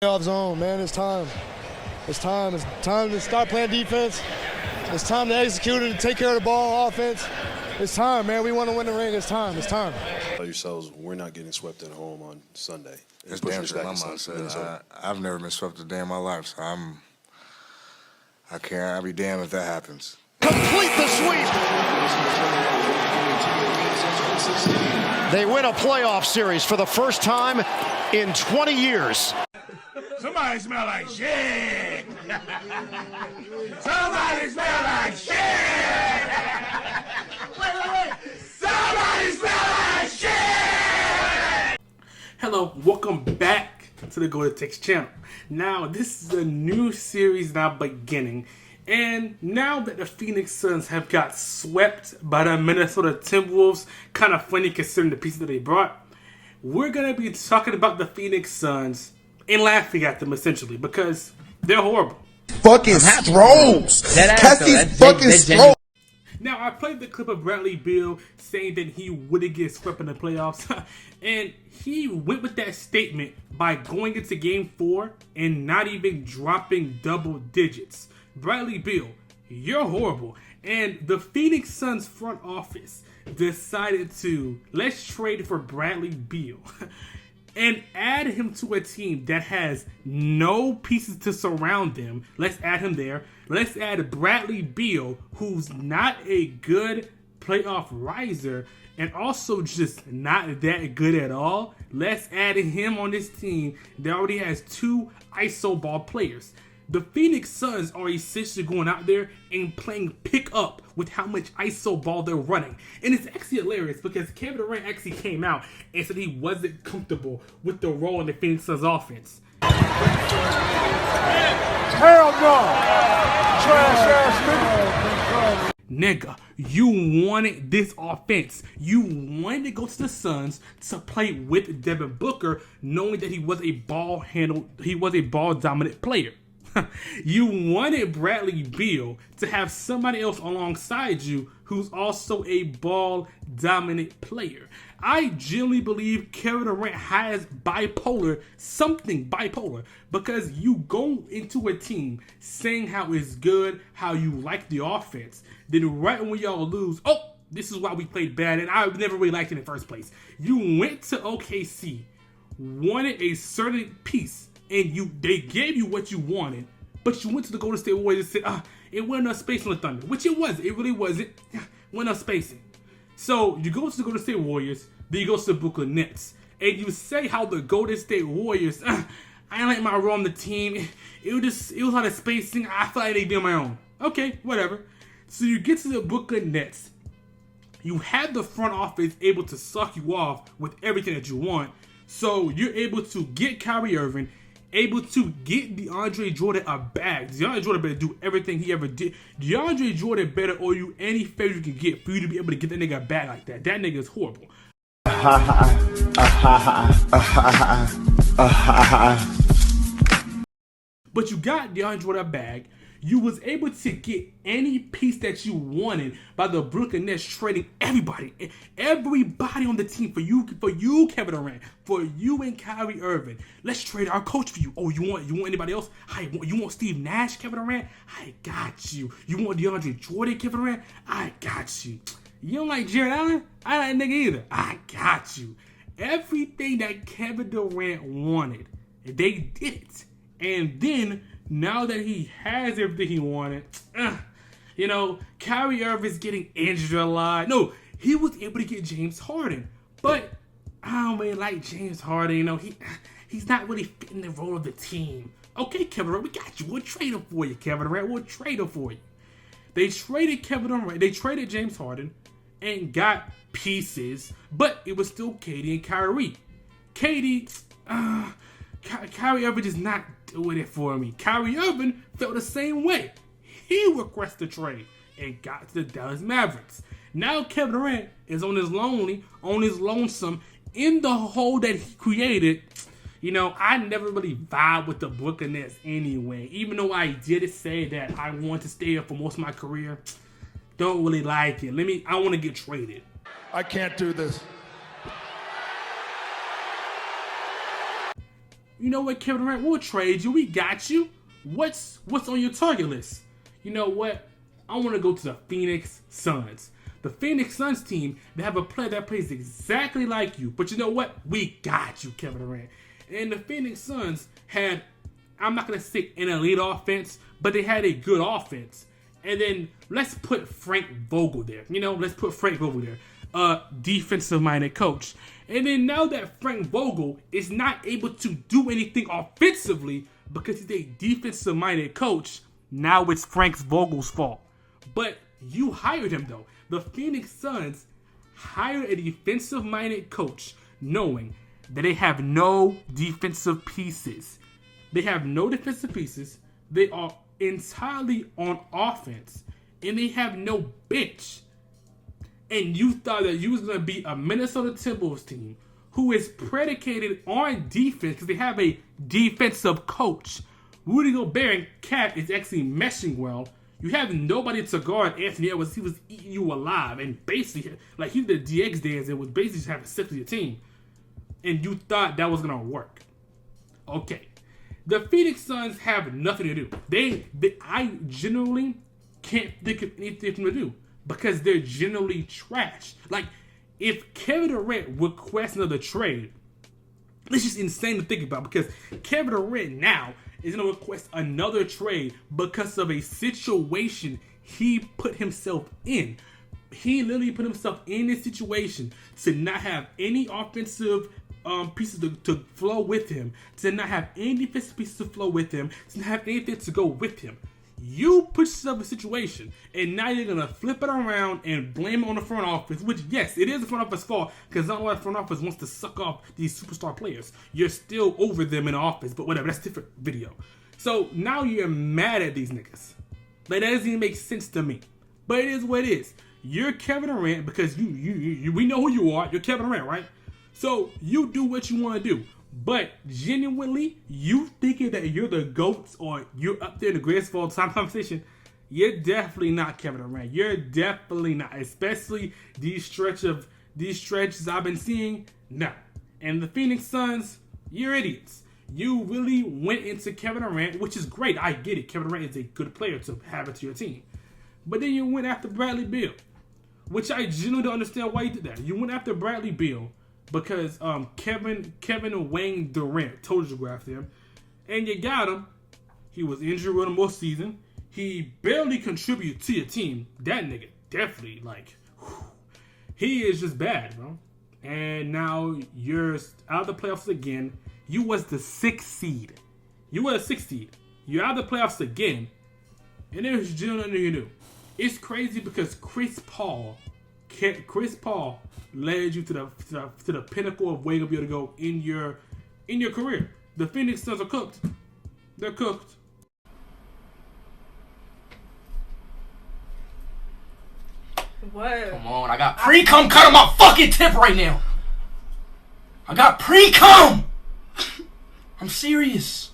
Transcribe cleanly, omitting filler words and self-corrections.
Off zone, man. It's time. It's time. It's time to start playing defense. It's time to execute it and take care of the ball, offense. It's time, man. We want to win the ring. It's time. It's time. Tell yourselves, we're not getting swept at home on Sunday. It's damn true. My mom said I've never been swept a day in my life, so I can't. I'll be damned if that happens. Complete the sweep. They win a playoff series for the first time in 20 years. Somebody smell like shit. Somebody smell like shit. Wait. Somebody smell like shit. Hello, welcome back to the Go to Text channel. Now, this is a new series now beginning. And now that the Phoenix Suns have got swept by the Minnesota Timberwolves, kind of funny considering the pieces that they brought, we're going to be talking about the Phoenix Suns and laughing at them essentially because they're horrible. Fucking strokes. Catch these fucking strokes. Now, I played the clip of Bradley Beal saying that he wouldn't get swept in the playoffs. And he went with that statement by going into Game 4 and not even dropping double digits. Bradley Beal, you're horrible. And the Phoenix Suns front office decided to, let's trade for Bradley Beal and add him to a team that has no pieces to surround them. Let's add him there. Let's add Bradley Beal, who's not a good playoff riser and also just not that good at all. Let's add him on this team that already has two ISO ball players. The Phoenix Suns are essentially going out there and playing pick up with how much ISO ball they're running. And it's actually hilarious because Kevin Durant actually came out and said he wasn't comfortable with the role in the Phoenix Suns offense. Hell no. Trash ass Nigga, you wanted this offense. You wanted to go to the Suns to play with Devin Booker, knowing that he was a ball dominant player. You wanted Bradley Beal to have somebody else alongside you who's also a ball-dominant player. I genuinely believe Kevin Durant has something bipolar, because you go into a team saying how it's good, how you like the offense, then right when y'all lose, oh, this is why we played bad, and I never really liked it in the first place. You went to OKC, wanted a certain piece, and they gave you what you wanted, but you went to the Golden State Warriors and said, it wasn't enough space on the Thunder, which it was. It really wasn't. Wasn't enough spacing. So you go to the Golden State Warriors, then you go to the Brooklyn Nets, and you say how the Golden State Warriors, I ain't like my role on the team. It was a lot of spacing. I feel like they did my own. Okay, whatever. So you get to the Brooklyn Nets. You have the front office able to suck you off with everything that you want. So you're able to get Kyrie Irving, able to get DeAndre Jordan a bag. DeAndre Jordan better do everything he ever did. DeAndre Jordan better owe you any favor you can get for you to be able to get that nigga a bag like that. That nigga is horrible. But you got DeAndre Jordan a bag. You was able to get any piece that you wanted by the Brooklyn Nets trading everybody on the team for you, Kevin Durant, for you and Kyrie Irving. Let's trade our coach for you. Oh, you want anybody else? You want Steve Nash, Kevin Durant? I got you. You want DeAndre Jordan, Kevin Durant? I got you. You don't like Jared Allen? I like nigga either. I got you. Everything that Kevin Durant wanted, they did it. And then, now that he has everything he wanted, Kyrie Irving's getting injured a lot. No, he was able to get James Harden. But I don't really like James Harden. He's not really fitting the role of the team. Okay, Kevin Durant, we got you. We'll trade him for you, Kevin Durant. We'll trade him for you. They traded Kevin Durant. They traded James Harden and got pieces, but it was still KD and Kyrie. Kyrie Irving is not doing it for me. Kyrie Irving felt the same way. He requested a trade and got to the Dallas Mavericks. Now Kevin Durant is on his lonesome in the hole that he created. I never really vibe with the Brooklyn Nets anyway. Even though I did say that I want to stay here for most of my career, don't really like it. I want to get traded. I can't do this. you know what, Kevin Durant, we'll trade you. We got you. What's on your target list? You know what? I want to go to the Phoenix Suns. The Phoenix Suns team, they have a player that plays exactly like you. But you know what? We got you, Kevin Durant. And the Phoenix Suns had, I'm not going to say an elite offense, but they had a good offense. And then let's put Frank Vogel there. Let's put Frank Vogel there. Defensive-minded coach. And then now that Frank Vogel is not able to do anything offensively because he's a defensive-minded coach, now it's Frank Vogel's fault. But you hired him, though. The Phoenix Suns hired a defensive-minded coach knowing that they have no defensive pieces. They have no defensive pieces. They are entirely on offense. And they have no bench. And you thought that you was going to be a Minnesota Timberwolves team who is predicated on defense because they have a defensive coach. Rudy Gobert and Cat is actually meshing well. You have nobody to guard Anthony Edwards. He was eating you alive. And basically, like he did the DX dance and was basically just having sex with your team. And you thought that was going to work. Okay. The Phoenix Suns have nothing to do. I generally can't think of anything to do because they're generally trash. Like, if Kevin Durant requests another trade, it's just insane to think about because Kevin Durant now is going to request another trade because of a situation he put himself in. He literally put himself in this situation to not have any offensive pieces to flow with him, to not have any defensive pieces to flow with him, to not have anything to go with him. You put yourself in a situation, and now you're going to flip it around and blame it on the front office, which, yes, it is the front office fault, because not all the front office wants to suck off these superstar players. You're still over them in the office, but whatever, that's a different video. So now you're mad at these niggas. Like, that doesn't even make sense to me. But it is what it is. You're Kevin Durant, because we know who you are. You're Kevin Durant, right? So you do what you want to do. But genuinely, you thinking that you're the GOATs or you're up there in the greatest of all time conversation, you're definitely not Kevin Durant. You're definitely not. Especially these stretches I've been seeing. No. And the Phoenix Suns, you're idiots. You really went into Kevin Durant, which is great. I get it. Kevin Durant is a good player to have into your team. But then you went after Bradley Beal, which I genuinely don't understand why you did that. You went after Bradley Beal because Kevin Wayne Durant told you to go after him, and you got him. He was injured with him most season. He barely contributed to your team. That nigga definitely, he is just bad, bro. And now you're out of the playoffs again. You was the 6th seed. You're out of the playoffs again, and there's generally nothing you do. It's crazy because Chris Paul led you to the pinnacle of where you'll be able to go in your career. The Phoenix Suns are cooked. They're cooked. What? Come on, I got pre-cum cut on my fucking tip right now. I got pre-cum. I'm serious.